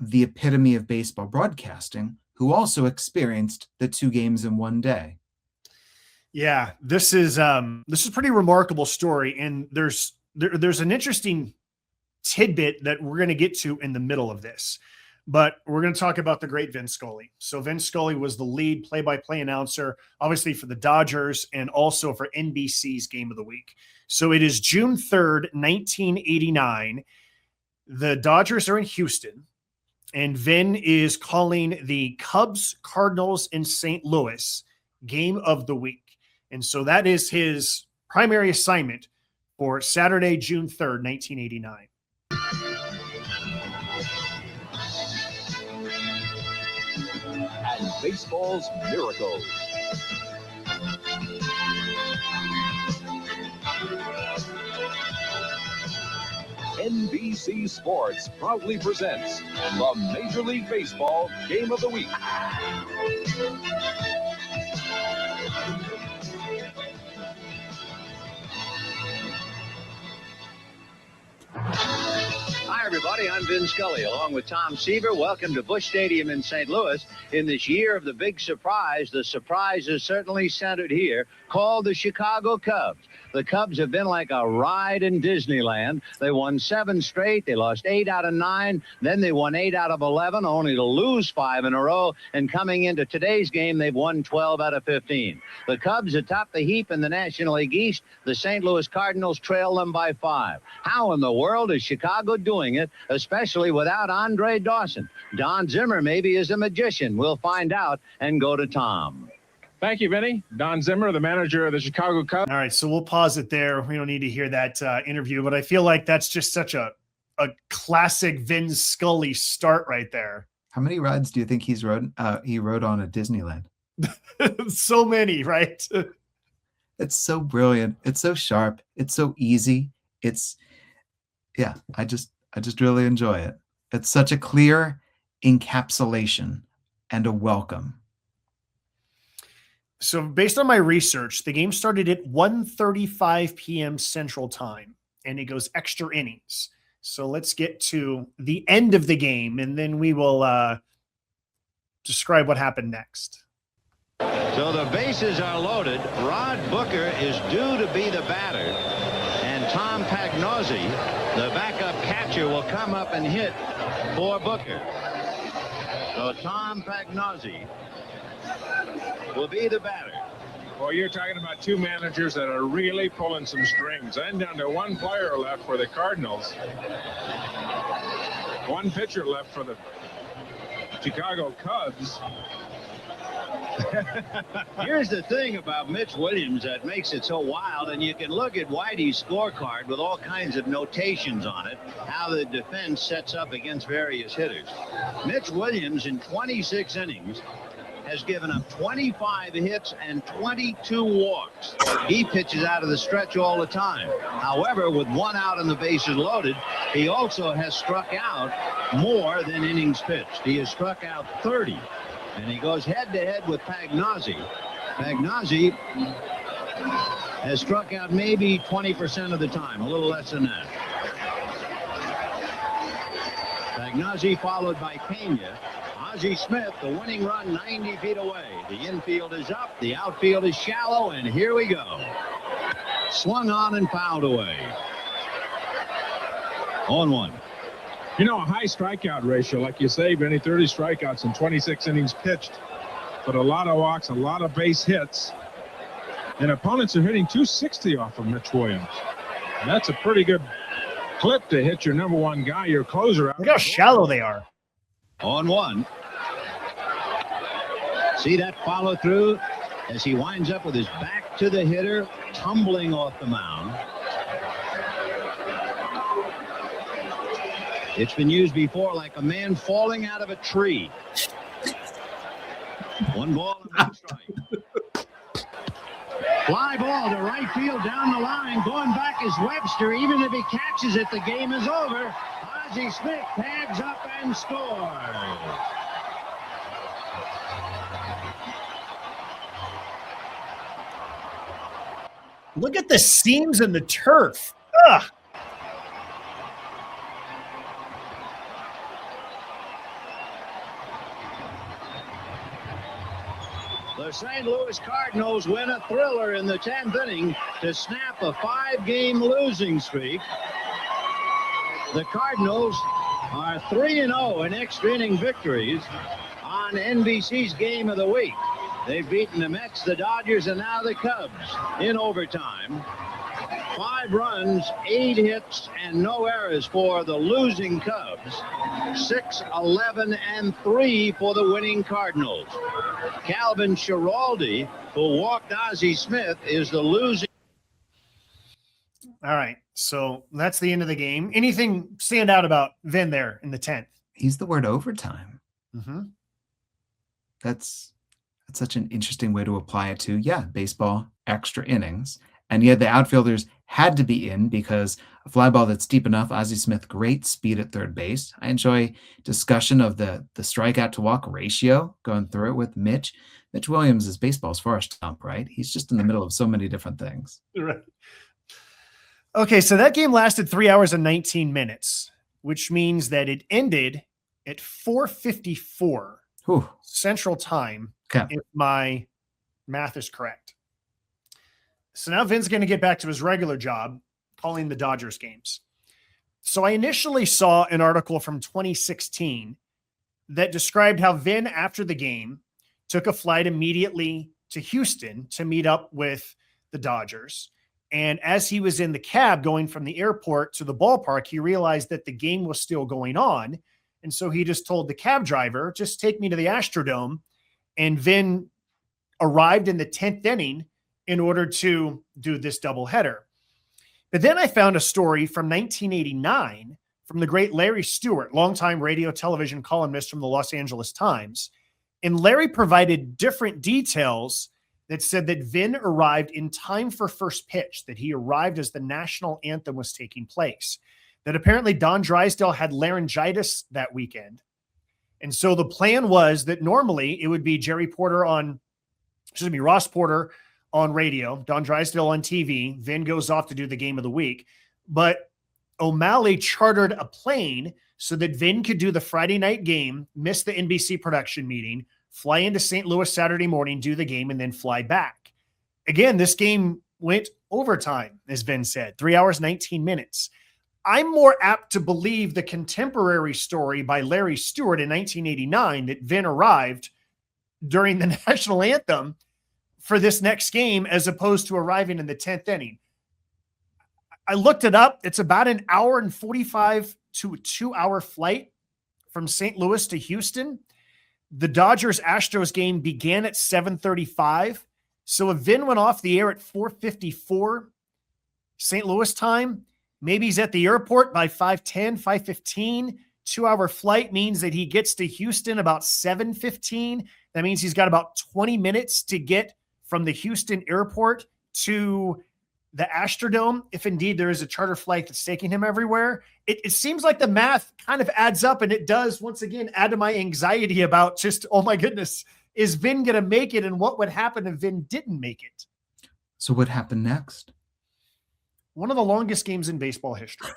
the epitome of baseball broadcasting, who also experienced the 2 games in one day. Yeah, this is a pretty remarkable story. And there's an interesting tidbit that we're going to get to in the middle of this, but we're going to talk about the great Vin Scully. So Vin Scully was the lead play-by-play announcer, obviously for the Dodgers and also for NBC's Game of the Week. So it is June 3rd, 1989. The Dodgers are in Houston. And Vin is calling the Cubs, Cardinals in St. Louis game of the week. And so that is his primary assignment for Saturday, June 3rd, 1989. And baseball's miracles. NBC Sports proudly presents the Major League Baseball Game of the Week. Hi, everybody. I'm Vin Scully, along with Tom Seaver. Welcome to Busch Stadium in St. Louis. In this year of the big surprise, the surprise is certainly centered here, called the Chicago Cubs. The Cubs have been like a ride in Disneyland. They won 7 straight. They lost 8 out of 9. Then they won 8 out of 11, only to lose 5 in a row. And coming into today's game, they've won 12 out of 15. The Cubs atop the heap in the National League East. The St. Louis Cardinals trail them by 5. How in the world is Chicago doing it, especially without Andre Dawson? Don Zimmer maybe is a magician. We'll find out and go to Tom. Thank you, Vinny. Don Zimmer, the manager of the Chicago Cubs. All right, so we'll pause it there. We don't need to hear that interview, but I feel like that's just such a classic Vin Scully start right there. How many rides do you think he rode on at Disneyland? So many, right? It's so brilliant. It's so sharp. It's so easy. I just really enjoy it. It's such a clear encapsulation and a welcome. So based on my research, the game started at 1:35 p.m. Central Time, and it goes extra innings. So let's get to the end of the game, and then we will describe what happened next. So the bases are loaded. Rod Booker is due to be the batter, and Tom Pagnozzi, the backup catcher, will come up and hit for Booker. So Tom Pagnozzi will be the batter. Well, you're talking about 2 managers that are really pulling some strings. And down to 1 player left for the Cardinals. 1 pitcher left for the Chicago Cubs. Here's the thing about Mitch Williams that makes it so wild, and you can look at Whitey's scorecard with all kinds of notations on it, how the defense sets up against various hitters. Mitch Williams in 26 innings has given up 25 hits and 22 walks. He pitches out of the stretch all the time. However, with 1 out and the bases loaded, he also has struck out more than innings pitched. He has struck out 30, and he goes head-to-head with Pagnozzi. Pagnozzi has struck out maybe 20% of the time, a little less than that. Pagnozzi followed by Pena. Ozzie Smith, the winning run 90 feet away. The infield is up, the outfield is shallow, and here we go. Swung on and fouled away. 0-1. You know, a high strikeout ratio, like you say, Vinny, 30 strikeouts in 26 innings pitched, but a lot of walks, a lot of base hits, and opponents are hitting 260 off of Mitch Williams. And that's a pretty good clip to hit your number 1 guy, your closer. Look how shallow they are. 0-1. See that follow through as he winds up with his back to the hitter, tumbling off the mound. It's been used before like a man falling out of a tree. 1 ball and 1 strike. Fly ball to right field down the line. Going back is Webster. Even if he catches it, the game is over. Ozzie Smith tags up and scores. Look at the seams in the turf. Ugh. The St. Louis Cardinals win a thriller in the 10th inning to snap a 5-game losing streak. The Cardinals are 3-0 in extra inning victories on NBC's Game of the Week. They've beaten the Mets, the Dodgers, and now the Cubs in overtime. 5 runs, 8 hits, and no errors for the losing Cubs. 6, 11, and 3 for the winning Cardinals. Calvin Schiraldi, who walked Ozzie Smith, is the losing. All right, so that's the end of the game. Anything stand out about Vin there in the 10th? He's the word overtime. Mm-hmm. That's such an interesting way to apply it to, baseball, extra innings. And yet the outfielders had to be in because a fly ball that's deep enough, Ozzie Smith, great speed at third base. I enjoy discussion of the strikeout to walk ratio, going through it with Mitch. Mitch Williams is baseball's Forrest Gump, right? He's just in the middle of so many different things. Right. Okay, so that game lasted 3 hours and 19 minutes, which means that it ended at 4:54 Central Time, if my math is correct. So now Vin's going to get back to his regular job, calling the Dodgers games. So I initially saw an article from 2016 that described how Vin, after the game, took a flight immediately to Houston to meet up with the Dodgers. And as he was in the cab going from the airport to the ballpark, he realized that the game was still going on. And so he just told the cab driver, just take me to the Astrodome. And Vin arrived in the 10th inning in order to do this doubleheader. But then I found a story from 1989 from the great Larry Stewart, longtime radio television columnist from the Los Angeles Times. And Larry provided different details that said that Vin arrived in time for first pitch, that he arrived as the national anthem was taking place, that apparently Don Drysdale had laryngitis that weekend. And so the plan was that normally it would be Ross Porter on radio, Don Drysdale on TV, Vin goes off to do the game of the week. But O'Malley chartered a plane so that Vin could do the Friday night game, miss the NBC production meeting, fly into St. Louis Saturday morning, do the game, and then fly back. Again, this game went overtime, as Vin said, 3 hours, 19 minutes. I'm more apt to believe the contemporary story by Larry Stewart in 1989 that Vin arrived during the national anthem for this next game as opposed to arriving in the 10th inning. I looked it up. It's about an hour and 45 to a 2-hour flight from St. Louis to Houston. The Dodgers-Astros game began at 7:35. So if Vin went off the air at 4:54 St. Louis time, maybe he's at the airport by 5:10, 5:15. 2-hour flight means that he gets to Houston about 7:15. That means he's got about 20 minutes to get from the Houston airport to the Astrodome, if indeed there is a charter flight that's taking him everywhere. It seems like the math kind of adds up, and it does, once again, add to my anxiety about just, oh my goodness, is Vin going to make it, and what would happen if Vin didn't make it? So what happened next? One of the longest games in baseball history.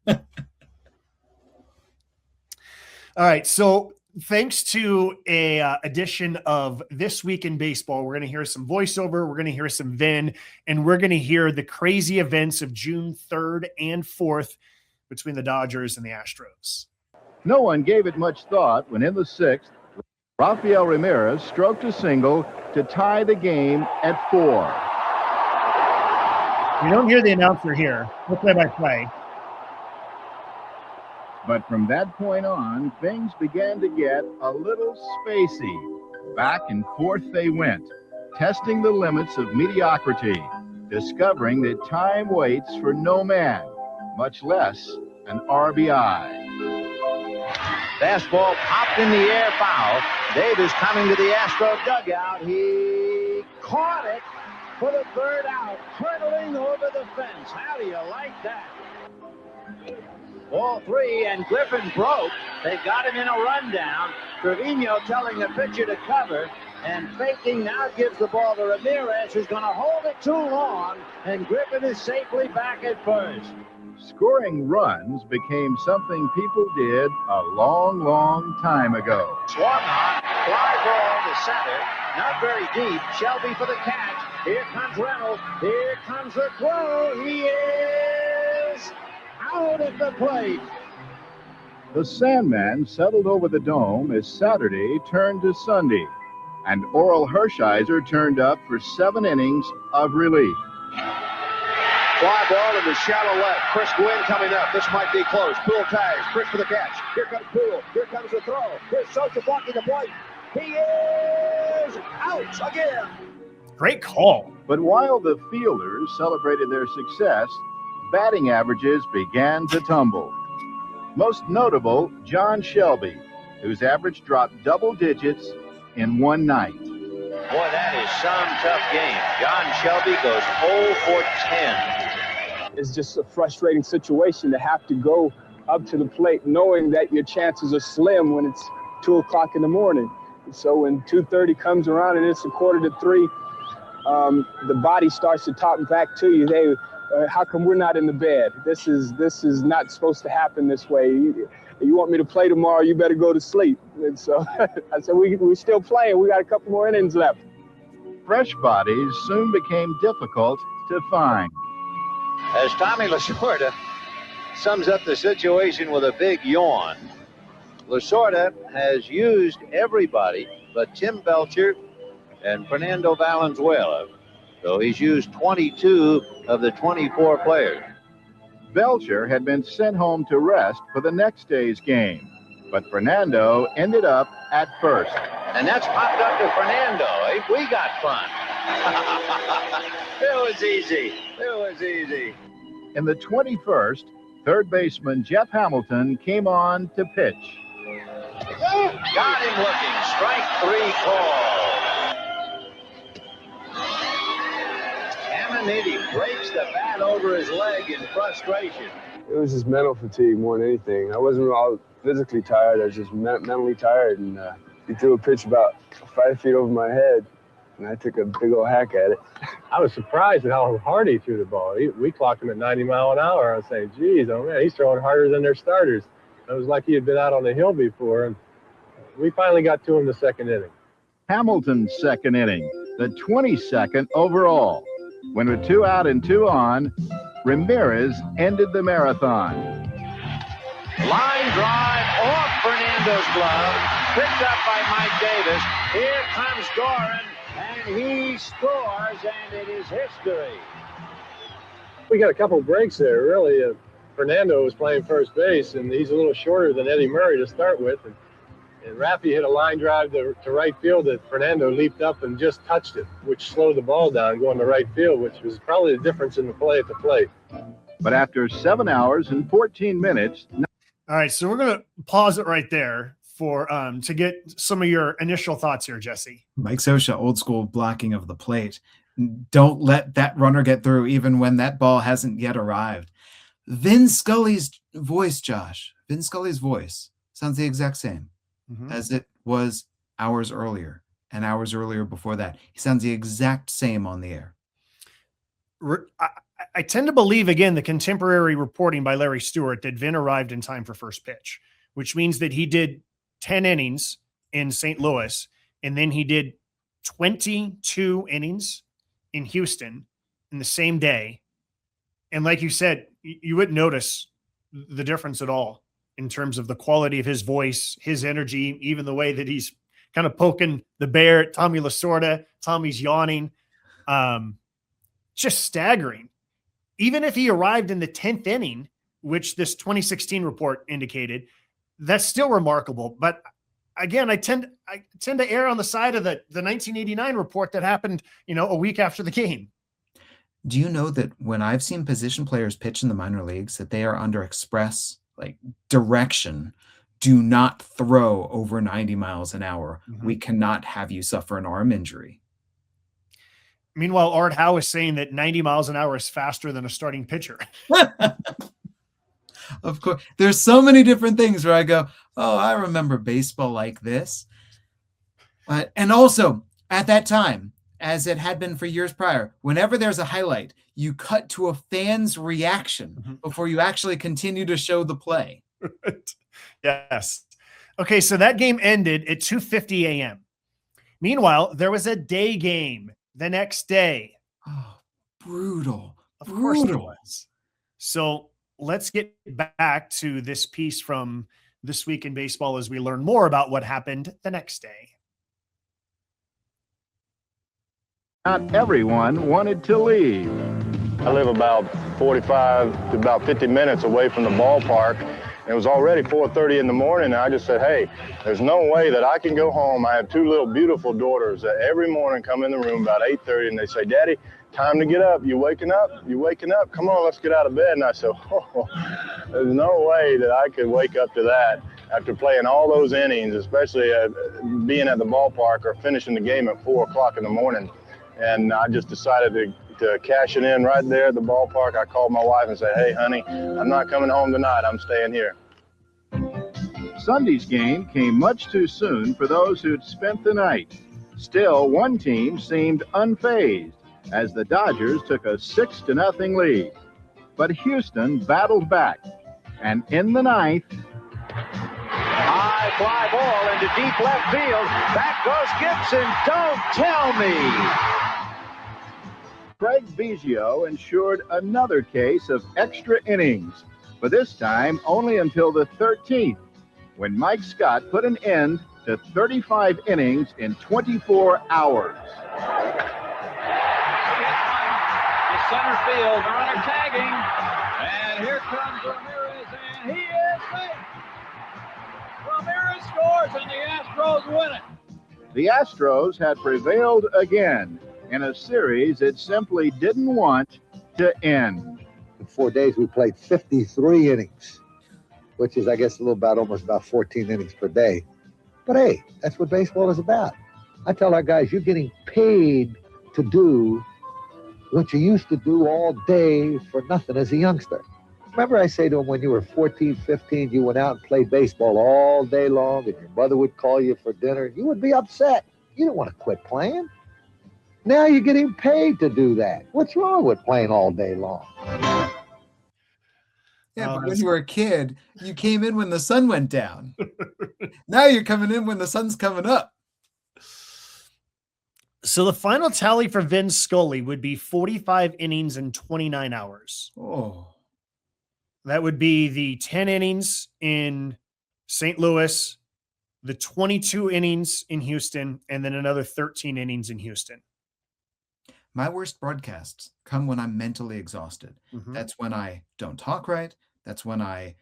All right, so thanks to a edition of This Week in Baseball, we're going to hear some voiceover, we're going to hear some Vin, and we're going to hear the crazy events of June 3rd and 4th between the Dodgers and the Astros. No one gave it much thought when in the 6th, Rafael Ramirez stroked a single to tie the game at 4. You don't hear the announcer here. We'll play by play. But from that point on, things began to get a little spacey. Back and forth they went, testing the limits of mediocrity, discovering that time waits for no man, much less an RBI. Fastball popped in the air, foul. Davis coming to the Astro dugout. He caught it for the third out, hurtling over the fence. How do you like that? Ball 3, and Griffin broke. They got him in a rundown. Trevino telling the pitcher to cover, and faking now gives the ball to Ramirez, who's going to hold it too long, and Griffin is safely back at first. Scoring runs became something people did a long, long time ago. Swung on, fly ball to center, not very deep. Shelby for the catch. Here comes Reynolds. Here comes the throw. He is out at the plate. The Sandman settled over the dome as Saturday turned to Sunday, and Oral Hershiser turned up for 7 innings of relief. Fly ball in the shallow left. Chris Gwynn coming up. This might be close. Poole tags. Chris for the catch. Here comes Poole. Here comes the throw. Here's Socha blocking the plate. He is out again. Great call. But while the fielders celebrated their success, batting averages began to tumble. Most notable, John Shelby, whose average dropped double digits in one night. Boy, that is some tough game. John Shelby goes 0 for 10. It's just a frustrating situation to have to go up to the plate knowing that your chances are slim when it's 2 o'clock in the morning. So when 2:30 comes around and it's 2:45, the body starts to talk back to you. Hey, how come we're not in the bed? This is not supposed to happen this way. You want me to play tomorrow, you better go to sleep. And so I said, we're still playing. We got a couple more innings left. Fresh bodies soon became difficult to find. As Tommy Lasorda sums up the situation with a big yawn, Lasorda has used everybody but Tim Belcher and Fernando Valenzuela. So he's used 22 of the 24 players. Belcher had been sent home to rest for the next day's game, but Fernando ended up at first. And that's popped up to Fernando. Hey, we got fun. It was easy. It was easy. In the 21st, third baseman Jeff Hamilton came on to pitch. Got him looking. Strike 3 call. Caminiti breaks the bat over his leg in frustration. It was just mental fatigue more than anything. I wasn't all physically tired. I was just mentally tired. And he threw a pitch about 5 feet over my head, and I took a big old hack at it. I was surprised at how hard he threw the ball. We clocked him at 90 miles an hour. I was saying, geez, oh man, he's throwing harder than their starters. It was like he had been out on the hill before, and we finally got to him the second inning. Hamilton's second inning, the 22nd overall. When with 2 out and 2 on, Ramirez ended the marathon. Line drive off Fernando's glove, picked up by Mike Davis. Here comes Doran, and he scores, and it is history. We got a couple breaks there, really. Fernando was playing first base, and he's a little shorter than Eddie Murray to start with. And Raffy hit a line drive to right field that Fernando leaped up and just touched it, which slowed the ball down going to right field, which was probably the difference in the play at the plate. But after 7 hours and 14 minutes... All right, so we're going to pause it right there for to get some of your initial thoughts here, Jesse. Mike Scioscia, old school blocking of the plate. Don't let that runner get through even when that ball hasn't yet arrived. Vin Scully's voice, Josh. Vin Scully's voice sounds the exact same as it was hours earlier and hours earlier before that. He sounds the exact same on the air. I tend to believe, again, the contemporary reporting by Larry Stewart that Vin arrived in time for first pitch, which means that he did 10 innings in St. Louis, and then he did 22 innings in Houston in the same day. And like you said, you wouldn't notice the difference at all in terms of the quality of his voice, his energy, even the way that he's kind of poking the bear at Tommy Lasorda. Tommy's yawning. Just staggering. Even if he arrived in the 10th inning, which this 2016 report indicated, that's still remarkable. But again, I tend to err on the side of the 1989 report that happened, a week after the game. Do you know that when I've seen position players pitch in the minor leagues, that they are under express direction? Do not throw over 90 miles an hour. We cannot have you suffer an arm injury. Meanwhile, Art Howe is saying that 90 miles an hour is faster than a starting pitcher. Of course. There's so many different things where I go, oh, I remember baseball like this. And also, at that time, as it had been for years prior, whenever there's a highlight, you cut to a fan's reaction before you actually continue to show the play. Yes. Okay, so that game ended at 2:50 a.m. Meanwhile, there was a day game the next day. Oh, brutal. Of course there was. So let's get back to this piece from This Week in Baseball as we learn more about what happened the next day. Not everyone wanted to leave. I live about 45 to about 50 minutes away from the ballpark. And it was already 4:30 in the morning, and I just said, hey, there's no way that I can go home. I have two little beautiful daughters that every morning come in the room about 8:30, and they say, Daddy, time to get up. You waking up? You waking up? Come on, let's get out of bed. And I said, oh, there's no way that I could wake up to that after playing all those innings, especially being at the ballpark or finishing the game at 4 o'clock in the morning. And I just decided to cash it in right there at the ballpark. I called my wife and said, hey, honey, I'm not coming home tonight. I'm staying here. Sunday's game came much too soon for those who'd spent the night. Still, one team seemed unfazed as the Dodgers took a 6-0 lead. But Houston battled back, and in the ninth, High fly ball into deep left field. Back goes Gibson. Don't tell me. Craig Biggio ensured another case of extra innings, but this time only until the 13th, when Mike Scott put an end to 35 innings in 24 hours. Center field, runner tagging, and here comes Ramirez, and he is safe. Ramirez scores, and the Astros win it. The Astros had prevailed again in a series it simply didn't want to end. In 4 days, we played 53 innings, which is, I guess, almost about 14 innings per day. But hey, that's what baseball is about. I tell our guys, you're getting paid to do what you used to do all day for nothing as a youngster. Remember I say to them, when you were 14, 15, you went out and played baseball all day long, and your mother would call you for dinner. You would be upset. You didn't want to quit playing. Now you're getting paid to do that. What's wrong with playing all day long? Yeah, but when you were a kid, you came in when the sun went down. Now you're coming in when the sun's coming up. So the final tally for Vin Scully would be 45 innings in 29 hours. Oh. That would be the 10 innings in St. Louis, the 22 innings in Houston, and then another 13 innings in Houston. My worst broadcasts come when I'm mentally exhausted. Mm-hmm. That's when I don't talk right. That's when I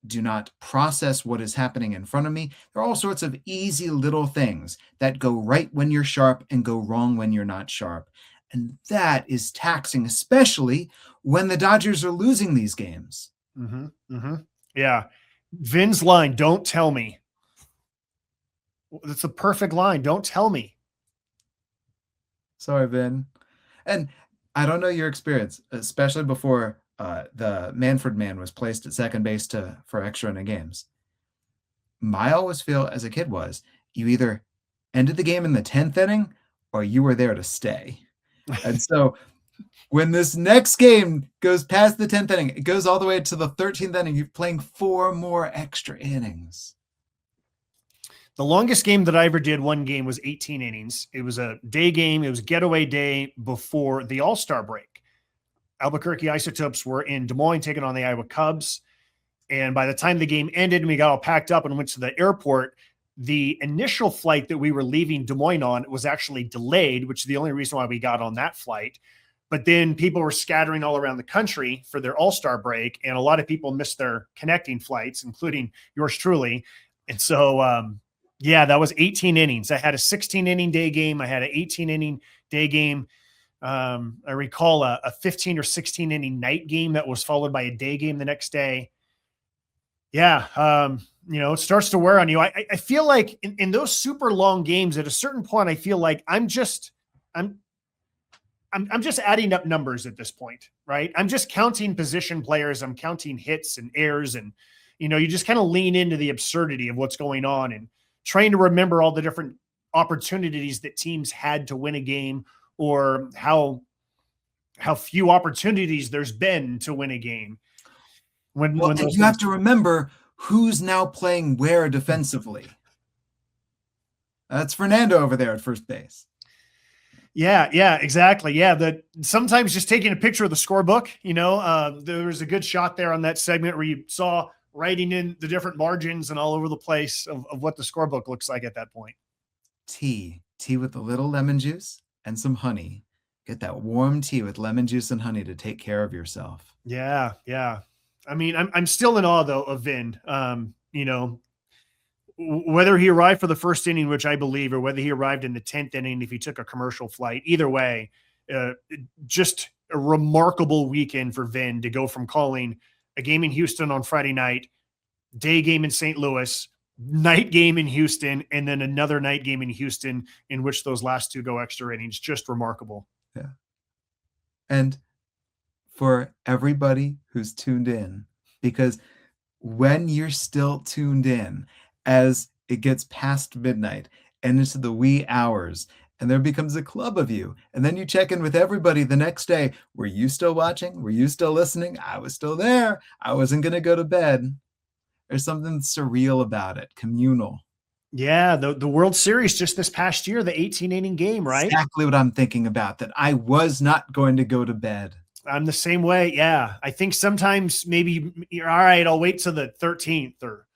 do not process what is happening in front of me. There are all sorts of easy little things that go right when you're sharp and go wrong when you're not sharp. And that is taxing, especially when the Dodgers are losing these games. Mm-hmm. Mm-hmm. Yeah. Vin's line, don't tell me. That's a perfect line. Don't tell me. Sorry, Vin. And I don't know your experience, especially before the Manfred man was placed at second base for extra inning games. My always feel as a kid was you either ended the game in the 10th inning or you were there to stay. And so when this next game goes past the 10th inning, it goes all the way to the 13th inning, you're playing 4 more extra innings. The longest game that I ever did, one game, was 18 innings. It was a day game. It was getaway day before the All-Star break. Albuquerque Isotopes were in Des Moines taking on the Iowa Cubs. And by the time the game ended and we got all packed up and went to the airport, the initial flight that we were leaving Des Moines on was actually delayed, which is the only reason why we got on that flight. But then people were scattering all around the country for their All-Star break, and a lot of people missed their connecting flights, including yours truly. And so, yeah, that was 18 innings. I had a 16-inning day game. I had an 18-inning day game. I recall a 15 or 16-inning night game that was followed by a day game the next day. Yeah, it starts to wear on you. I feel like in those super long games, at a certain point, I feel like I'm just adding up numbers at this point, right? I'm just counting position players. I'm counting hits and errors, and you just kind of lean into the absurdity of what's going on and trying to remember all the different opportunities that teams had to win a game, or how few opportunities there's been to win a game. When you have to remember who's now playing where defensively. That's Fernando over there at first base. Yeah, exactly. Yeah, sometimes just taking a picture of the scorebook, there was a good shot there on that segment where you saw writing in the different margins and all over the place of what the scorebook looks like at that point. Tea with a little lemon juice and some honey Get that warm tea with lemon juice and honey to take care of yourself. Yeah. I mean, I'm still in awe though of Vin. Whether he arrived for the first inning, which I believe, or whether he arrived in the 10th inning, if he took a commercial flight, either way, just a remarkable weekend for Vin to go from calling a game in Houston on Friday night, day game in St. Louis, night game in Houston, and then another night game in Houston in which those last two go extra innings. Just remarkable. Yeah. And for everybody who's tuned in, because when you're still tuned in, as it gets past midnight and into the wee hours, and there becomes a club of you, and then you check in with everybody the next day. Were you still watching? Were you still listening? I was still there. I wasn't going to go to bed. There's something surreal about it, communal. Yeah, the World Series just this past year, the 18-inning game, right? Exactly what I'm thinking about, that I was not going to go to bed. I'm the same way. Yeah. I think sometimes maybe you're all right, I'll wait till the 13th or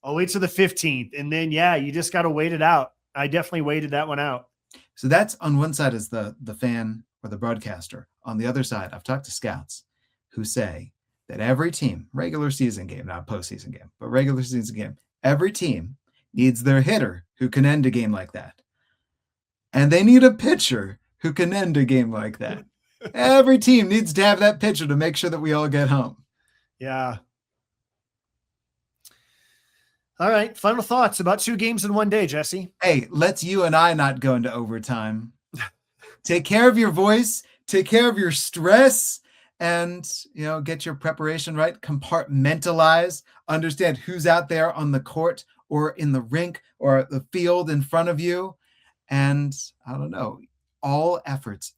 I'll wait till the 15th. And then, yeah, you just got to wait it out. I definitely waited that one out. So that's on one side is the fan or the broadcaster. On the other side, I've talked to scouts who say that every team, regular season game, not postseason game, but regular season game, every team needs their hitter who can end a game like that. And they need a pitcher who can end a game like that. Every team needs to have that pitcher to make sure that we all get home. Yeah. All right. Final thoughts about 2 games in one day, Jesse. Hey, let's you and I not go into overtime. Take care of your voice, take care of your stress, and, get your preparation right. Compartmentalize, understand who's out there on the court or in the rink or the field in front of you. And I don't know,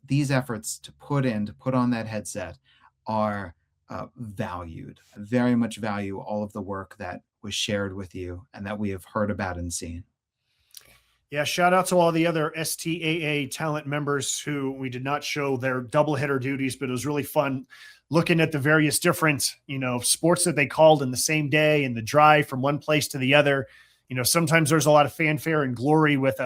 these efforts to put on that headset are valued. I very much value all of the work that was shared with you and that we have heard about and seen. Yeah, shout out to all the other STAA talent members who we did not show their doubleheader duties, but it was really fun looking at the various different, sports that they called in the same day and the drive from one place to the other. Sometimes there's a lot of fanfare and glory with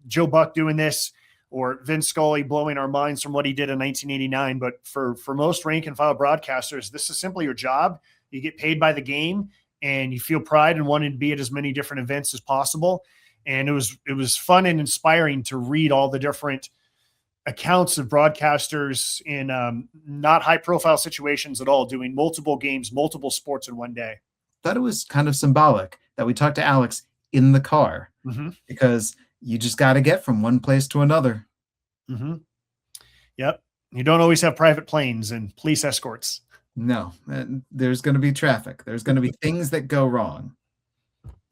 Joe Buck doing this or Vin Scully blowing our minds from what he did in 1989. But for most rank and file broadcasters, this is simply your job. You get paid by the game and you feel pride in wanting to be at as many different events as possible. And it was fun and inspiring to read all the different accounts of broadcasters in not high profile situations at all, doing multiple games, multiple sports in one day. Thought it was kind of symbolic that we talked to Alex in the car because you just got to get from one place to another. Mm-hmm. Yep. You don't always have private planes and police escorts. No, there's going to be traffic. There's going to be things that go wrong.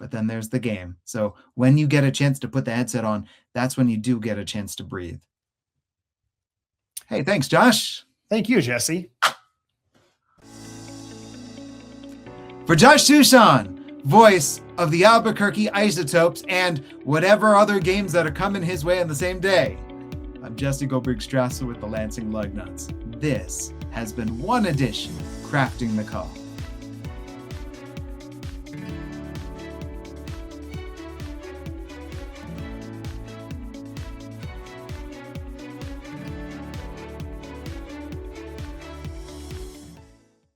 But then there's the game. So when you get a chance to put the headset on, that's when you do get a chance to breathe. Hey, thanks, Josh. Thank you, Jesse. For Josh Suchon, voice of the Albuquerque Isotopes and whatever other games that are coming his way on the same day, I'm Jesse Goldberg-Strassler with the Lansing Lugnuts. This has been one edition of Crafting the Call.